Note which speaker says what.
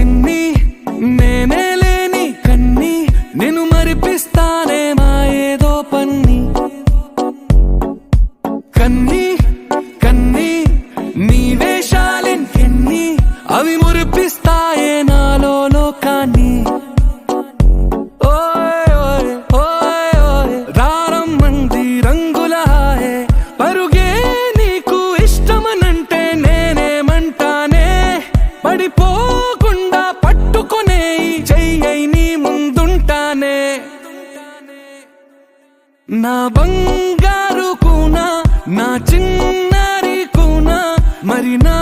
Speaker 1: చిన్ని నేనే లేని కన్ని నేను మరిపిస్తానే మా ఏదో పన్ని కన్ని కన్ని నీ వేషాలెన్ని అవి మురిపిస్తాయే నాలో లోకాన్ని రారమ్మంది రంగుల హాయే పరుగే నీకు ఇష్టమనంటే నేనేమంటానే పడిపోకుండా పట్టుకునే చెయ్యై నీ ముందుంటానే నా బంగారు కూనా నా చిన్నారి కూనా మరి నా